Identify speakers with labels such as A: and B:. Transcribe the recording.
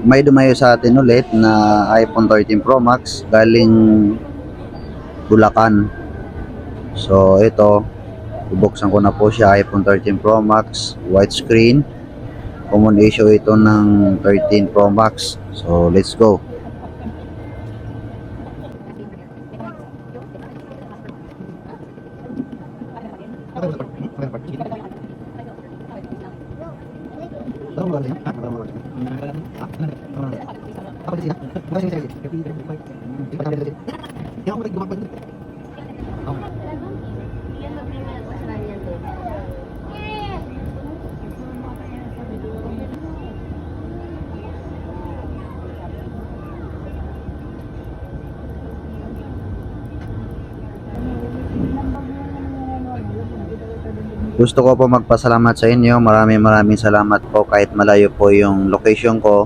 A: may dumayo sa atin ulit na iPhone 13 Pro Max galing Bulacan. So ito, bubuksan ko na po siya. iPhone 13 Pro Max, widescreen. Common issue ito ng 13 Pro Max. So let's go. Gusto ko po magpasalamat sa inyo. Maraming salamat po kahit malayo po yung location ko.